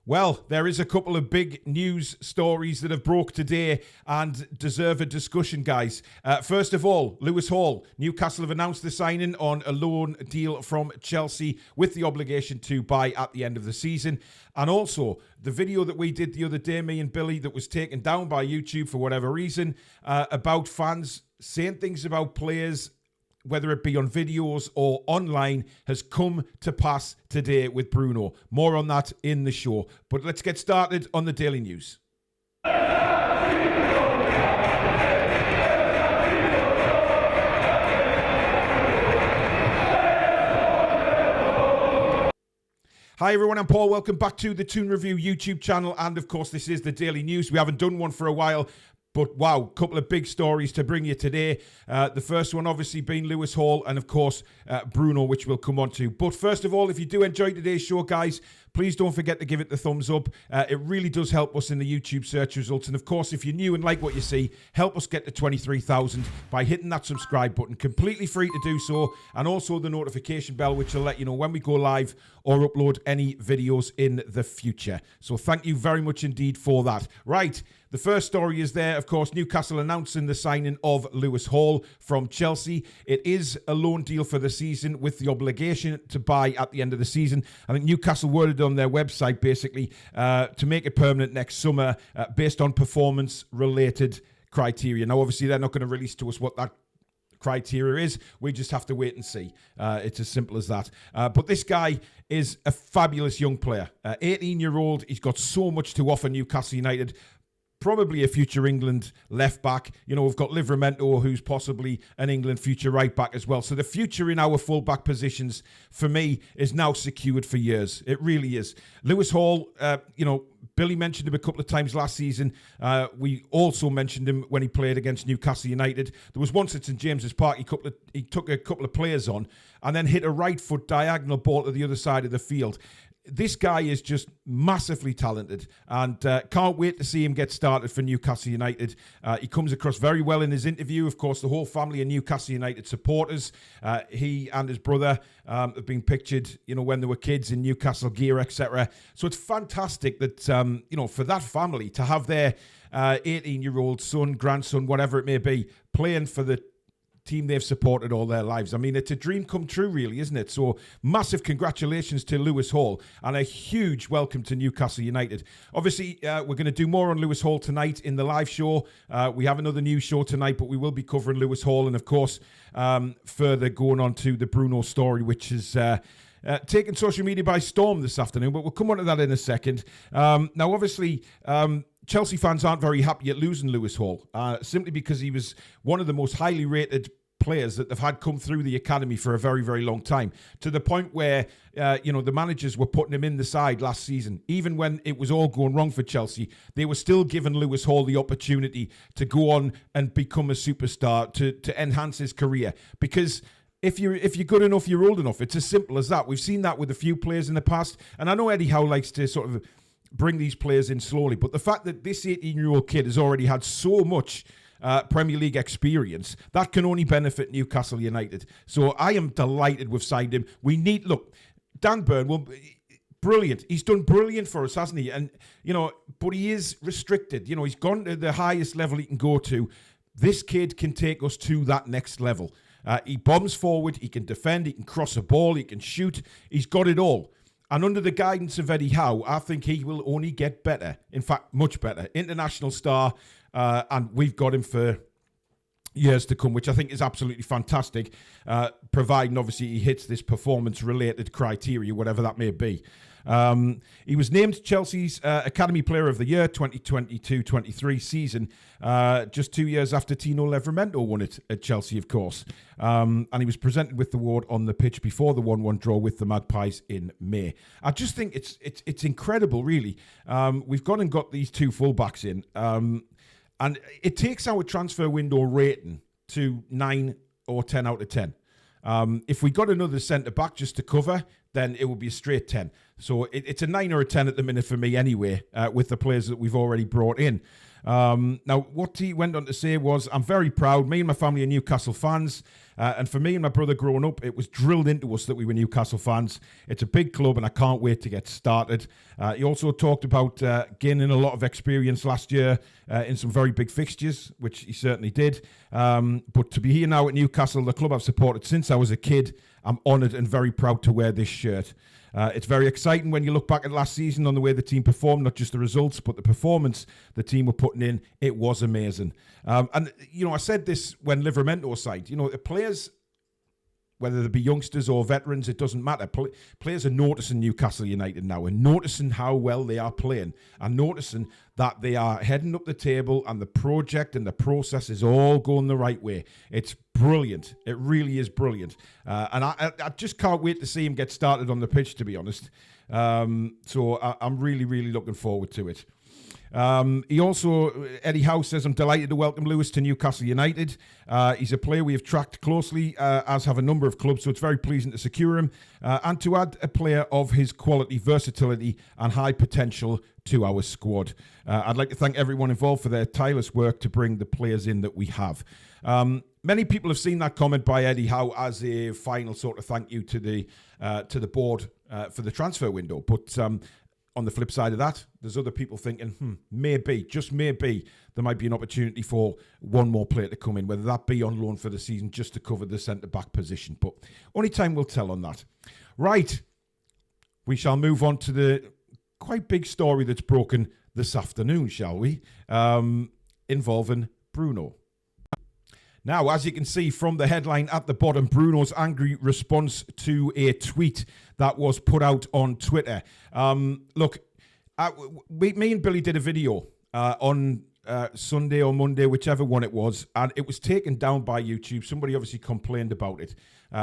Well, there is a couple of big news stories that have broke today and deserve a discussion, guys. First of all, Lewis Hall. Newcastle have announced the signing on a loan deal from Chelsea with the obligation to buy at the end of the season. And also, the video that we did the other day, me and Billy, that was taken down by YouTube for whatever reason, about fans saying things about players, whether it be on videos or online, has come to pass today with Bruno. More on that in the show. But let's get started on the Daily News. Hi everyone, I'm Paul. Welcome back to the Toon Review YouTube channel. And of course, this is the Daily News. We haven't done one for a while. But wow, a couple of big stories to bring you today. The first one obviously being Lewis Hall and of course Bruno, which we'll come on to. But first of all, if you do enjoy today's show, guys, please don't forget to give it the thumbs up. It really does help us in the YouTube search results. And of course, if you're new and like what you see, help us get to 23,000 by hitting that subscribe button. Completely free to do so. And also the notification bell, which will let you know when we go live or upload any videos in the future. So thank you very much indeed for that. Right. The first story is there, of course, Newcastle announcing the signing of Lewis Hall from Chelsea. It is a loan deal for the season with the obligation to buy at the end of the season. I think Newcastle worded on their website basically to make it permanent next summer based on performance-related criteria. Now, obviously, they're not going to release to us what that criteria is. We just have to wait and see. It's as simple as that. But this guy is a fabulous young player. 18-year-old. He's got so much to offer Newcastle United. Probably a future England left back. You know, we've got Livramento, who's possibly an England future right back as well. So the future in our full back positions, for me, is now secured for years. It really is. Lewis Hall, Billy mentioned him a couple of times last season. We also mentioned him when he played against Newcastle United. There was once at St James's Park, he took a couple of players on and then hit a right foot diagonal ball to the other side of the field. This guy is just massively talented and can't wait to see him get started for Newcastle United. He comes across very well in his interview. Of course, the whole family of Newcastle United supporters. He and his brother have been pictured, when they were kids in Newcastle gear, etc. So it's fantastic that, for that family to have their 18-year-old son, grandson, whatever it may be, playing for the team they've supported all their lives. I mean, it's a dream come true, really, isn't it? So massive congratulations to Lewis Hall and a huge welcome to Newcastle United. Obviously, we're going to do more on Lewis Hall tonight in the live show. We have another news show tonight, but we will be covering Lewis Hall and, of course, further going on to the Bruno story, which is taken social media by storm this afternoon, but we'll come on to that in a second. Now, obviously, Chelsea fans aren't very happy at losing Lewis Hall, simply because he was one of the most highly rated players that they've had come through the academy for a very, very long time, to the point where, the managers were putting him in the side last season. Even when it was all going wrong for Chelsea, they were still giving Lewis Hall the opportunity to go on and become a superstar, to enhance his career. Because if you're good enough, you're old enough. It's as simple as that. We've seen that with a few players in the past. And I know Eddie Howe likes to sort of bring these players in slowly, but the fact that this 18-year-old kid has already had so much Premier League experience, that can only benefit Newcastle United. So I am delighted we've signed him. Dan Burn, brilliant. He's done brilliant for us, hasn't he? And, but he is restricted. He's gone to the highest level he can go to. This kid can take us to that next level. He bombs forward, he can defend, he can cross a ball, he can shoot. He's got it all. And under the guidance of Eddie Howe, I think he will only get better. In fact, much better. International star, and we've got him for years to come, which I think is absolutely fantastic, providing, obviously, he hits this performance-related criteria, whatever that may be. He was named Chelsea's Academy Player of the Year 2022-23 season, just 2 years after Tino Livramento won it at Chelsea, of course. And he was presented with the award on the pitch before the 1-1 draw with the Magpies in May. I just think it's incredible, really. We've gone and got these two fullbacks in, and it takes our transfer window rating to 9 or 10 out of 10. If we got another centre-back just to cover, then it would be a straight 10. So it's a 9 or a 10 at the minute for me anyway, with the players that we've already brought in. Now, what he went on to say was, I'm very proud. Me and my family are Newcastle fans. And for me and my brother growing up, it was drilled into us that we were Newcastle fans. It's a big club and I can't wait to get started. He also talked about gaining a lot of experience last year in some very big fixtures, which he certainly did. But to be here now at Newcastle, the club I've supported since I was a kid, I'm honoured and very proud to wear this shirt. It's very exciting when you look back at last season on the way the team performed, not just the results, but the performance the team were putting in. It was amazing. And, I said this when Livramento signed, the players, whether they be youngsters or veterans, it doesn't matter. Players are noticing Newcastle United now and noticing how well they are playing and noticing that they are heading up the table and the project and the process is all going the right way. It's brilliant. It really is brilliant. And I just can't wait to see him get started on the pitch, to be honest. So I'm really, really looking forward to it. He also, Eddie Howe says, I'm delighted to welcome Lewis to Newcastle United. He's a player we have tracked closely, as have a number of clubs, so it's very pleasing to secure him and to add a player of his quality, versatility and high potential to our squad. I'd like to thank everyone involved for their tireless work to bring the players in that we have. Many people have seen that comment by Eddie Howe as a final sort of thank you to the board for the transfer window, but on the flip side of that, there's other people thinking, maybe, just maybe, there might be an opportunity for one more player to come in, whether that be on loan for the season just to cover the centre-back position. But only time will tell on that. Right, we shall move on to the quite big story that's broken this afternoon, shall we? Involving Bruno. Now, as you can see from the headline at the bottom, Bruno's angry response to a tweet that was put out on Twitter. Look, me and Billy did a video on Sunday or Monday, whichever one it was, and it was taken down by YouTube. Somebody obviously complained about it.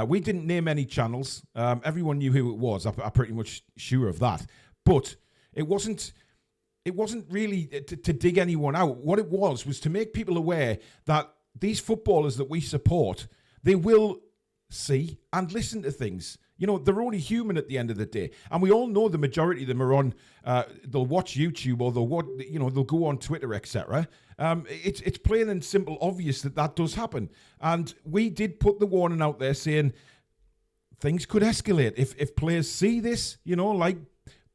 We didn't name any channels. Everyone knew who it was. I'm pretty much sure of that. But it wasn't really to dig anyone out. What it was to make people aware that these footballers that we support, they will see and listen to things. They're only human at the end of the day. And we all know the majority of them are on, they'll watch YouTube or they'll go on Twitter, etc. It's plain and simple obvious that does happen. And we did put the warning out there saying things could escalate. If players see this, like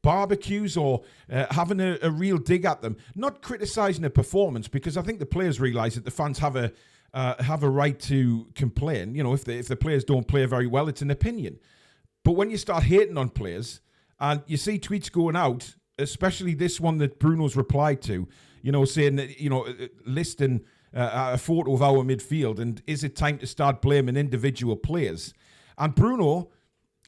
barbecues or having a real dig at them, not criticising a performance, because I think the players realise that the fans have a right to complain. If the players don't play very well, it's an opinion. But when you start hating on players and you see tweets going out, especially this one that Bruno's replied to, saying that, listing a photo of our midfield and is it time to start blaming individual players? And Bruno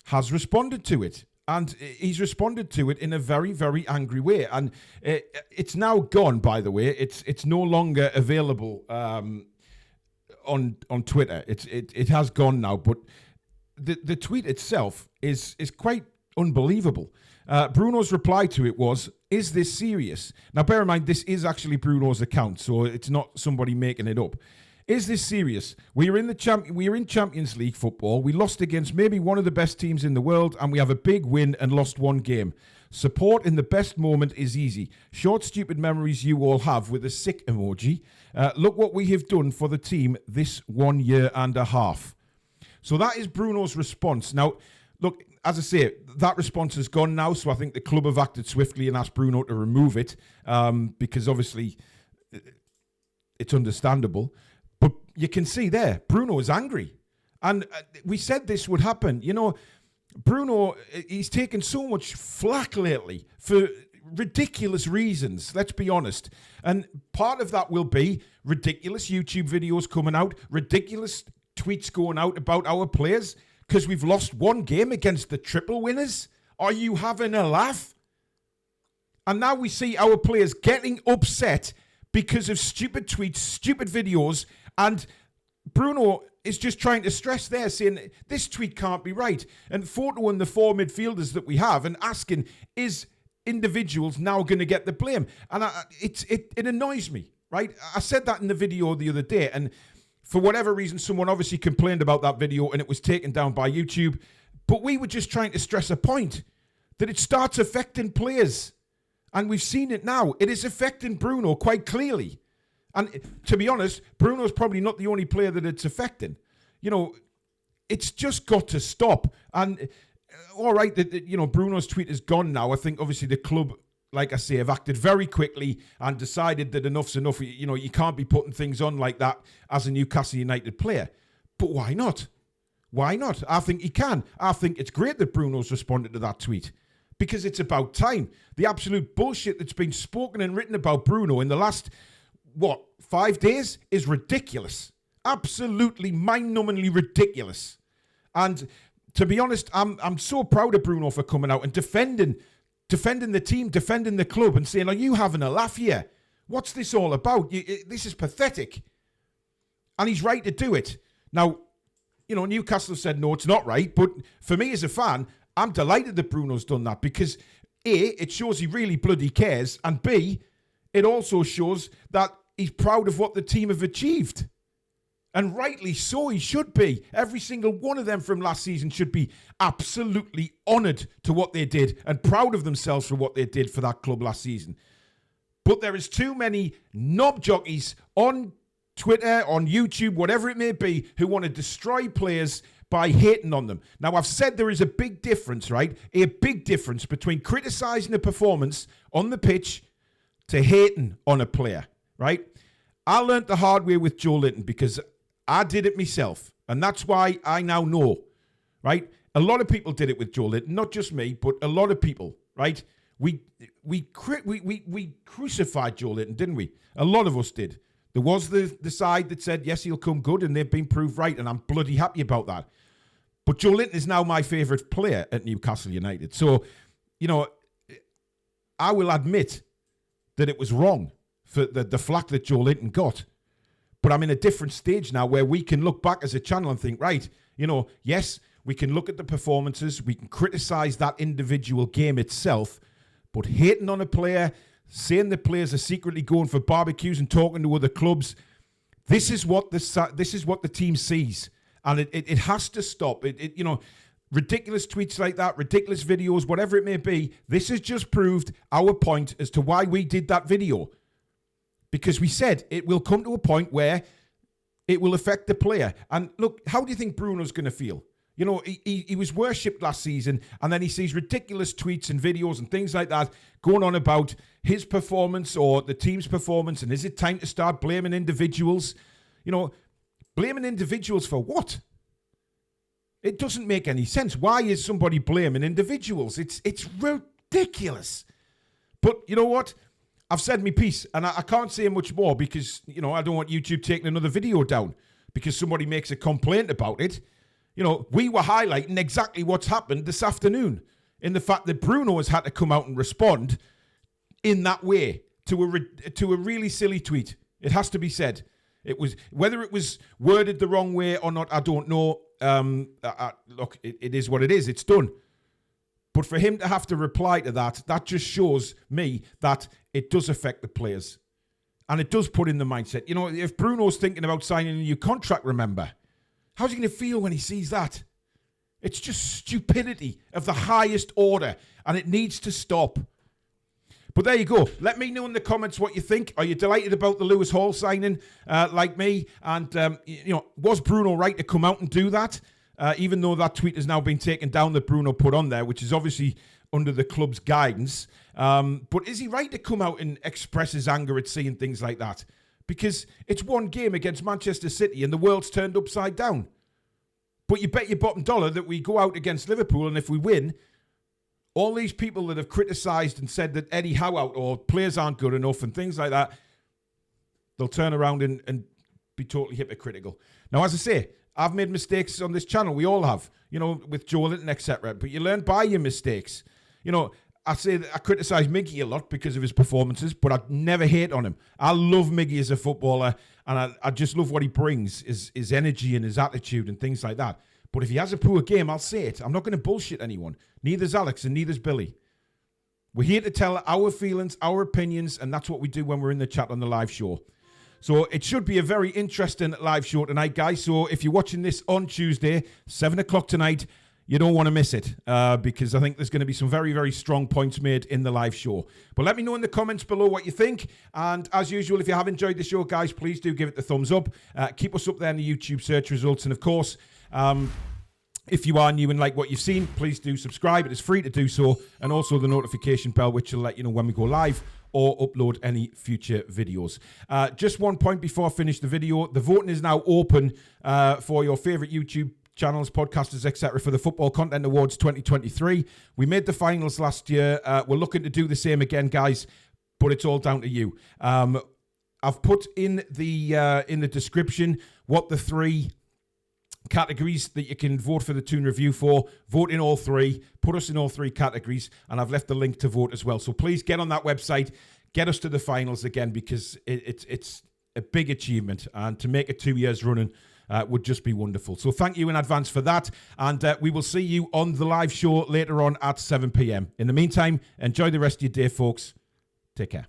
has responded to it. And he's responded to it in a very, very angry way. And it's now gone, by the way. It's no longer available on Twitter. It has gone now. But the tweet itself is quite unbelievable. Bruno's reply to it was, "Is this serious?" Now, bear in mind, this is actually Bruno's account, so it's not somebody making it up. "Is this serious? We are in Champions League football. We lost against maybe one of the best teams in the world, and we have a big win and lost one game. Support in the best moment is easy. Short, stupid memories you all have," with a sick emoji. "Look what we have done for the team this 1 year and a half." So that is Bruno's response. Now, look, as I say, that response has gone now, so I think the club have acted swiftly and asked Bruno to remove it, because obviously it's understandable. But you can see there, Bruno is angry. And we said this would happen. Bruno, he's taken so much flack lately for ridiculous reasons, let's be honest. And part of that will be ridiculous YouTube videos coming out, ridiculous tweets going out about our players, because we've lost one game against the triple winners. Are you having a laugh? And now we see our players getting upset because of stupid tweets, stupid videos, and Bruno is just trying to stress there, saying this tweet can't be right, and photoing the four midfielders that we have and asking, is individuals now going to get the blame? And it annoys me, right? I said that in the video the other day, and for whatever reason, someone obviously complained about that video and it was taken down by YouTube. But we were just trying to stress a point that it starts affecting players. And we've seen it now. It is affecting Bruno quite clearly. And to be honest, Bruno's probably not the only player that it's affecting. You know, it's just got to stop. And all right, Bruno's tweet is gone now. I think obviously the club, like I say, have acted very quickly and decided that enough's enough. You know, you can't be putting things on like that as a Newcastle United player. But why not? Why not? I think he can. I think it's great that Bruno's responded to that tweet because it's about time. The absolute bullshit that's been spoken and written about Bruno in the last, 5 days is ridiculous. Absolutely mind-numbingly ridiculous. And to be honest, I'm so proud of Bruno for coming out and defending the team, defending the club and saying, are you having a laugh here? What's this all about? This is pathetic. And he's right to do it. Now, you know, Newcastle said, no, it's not right. But for me as a fan, I'm delighted that Bruno's done that because A, it shows he really bloody cares. And B, it also shows that he's proud of what the team have achieved. And rightly so, he should be. Every single one of them from last season should be absolutely honoured to what they did and proud of themselves for what they did for that club last season. But there is too many knob jockeys on Twitter, on YouTube, whatever it may be, who want to destroy players by hating on them. Now, I've said there is a big difference, right? A big difference between criticising a performance on the pitch to hating on a player, right? I learnt the hard way with Joe Linton because I did it myself, and that's why I now know, right? A lot of people did it with Joe Linton, not just me, but a lot of people, right? We crucified Joe Linton, didn't we? A lot of us did. There was the side that said, yes, he'll come good, and they've been proved right, and I'm bloody happy about that. But Joe Linton is now my favourite player at Newcastle United. So, you know, I will admit that it was wrong for the flack that Joe Linton got. But I'm in a different stage now where we can look back as a channel and think, right, you know, yes, we can look at the performances, we can criticise that individual game itself, but hating on a player, saying the players are secretly going for barbecues and talking to other clubs, this is what the team sees. And it has to stop. You know, ridiculous tweets like that, ridiculous videos, whatever it may be, this has just proved our point as to why we did that video. Because we said it will come to a point where it will affect the player. And look, how do you think Bruno's going to feel? You know, he was worshipped last season, and then he sees ridiculous tweets and videos and things like that going on about his performance or the team's performance, and is it time to start blaming individuals? You know, blaming individuals for what? It doesn't make any sense. Why is somebody blaming individuals? It's ridiculous. But you know what? I've said my piece, and I can't say much more because, you know, I don't want YouTube taking another video down because somebody makes a complaint about it. You know, we were highlighting exactly what's happened this afternoon in the fact that Bruno has had to come out and respond in that way to a really silly tweet. It has to be said. It was, whether it was worded the wrong way or not, I don't know. Look, it is what it is. It's done. But for him to have to reply to that just shows me that it does affect the players. And it does put in the mindset. You know, if Bruno's thinking about signing a new contract, remember, how's he going to feel when he sees that? It's just stupidity of the highest order. And it needs to stop. But there you go. Let me know in the comments what you think. Are you delighted about the Lewis Hall signing like me? And, you know, was Bruno right to come out and do that? Even though that tweet has now been taken down that Bruno put on there, which is obviously under the club's guidance. But is he right to come out and express his anger at seeing things like that? Because it's one game against Manchester City and the world's turned upside down. But you bet your bottom dollar that we go out against Liverpool, and if we win, all these people that have criticised and said that Eddie Howe out or players aren't good enough and things like that, they'll turn around and be totally hypocritical. Now, as I say, I've made mistakes on this channel. We all have, you know, with Joe Linton, etc. But you learn by your mistakes. You know, I say that I criticise Miggy a lot because of his performances, but I'd never hate on him. I love Miggy as a footballer, and I just love what he brings, his energy and his attitude and things like that. But if he has a poor game, I'll say it. I'm not going to bullshit anyone. Neither's Alex and neither's Billy. We're here to tell our feelings, our opinions, and that's what we do when we're in the chat on the live show. So it should be a very interesting live show tonight, guys. So if you're watching this on Tuesday, 7 o'clock tonight, you don't want to miss it because I think there's going to be some very, very strong points made in the live show. But let me know in the comments below what you think. And as usual, if you have enjoyed the show, guys, please do give it the thumbs up. Keep us up there in the YouTube search results. And of course, if you are new and like what you've seen, please do subscribe. It is free to do so. And also the notification bell, which will let you know when we go live or upload any future videos. Just one point before I finish the video. The voting is now open for your favourite YouTube channels, podcasters, etc. for the Football Content Awards 2023. We made the finals last year. We're looking to do the same again, guys, but it's all down to you. I've put in the description what the 3 categories that you can vote for the Toon Review for. Vote in all 3. Put us in all 3 categories, and I've left the link to vote as well. So please get on that website, get us to the finals again, because it's a big achievement, and to make it 2 years running would just be wonderful. So thank you in advance for that, and we will see you on the live show later on at 7 p.m. In the meantime, enjoy the rest of your day, folks. Take care.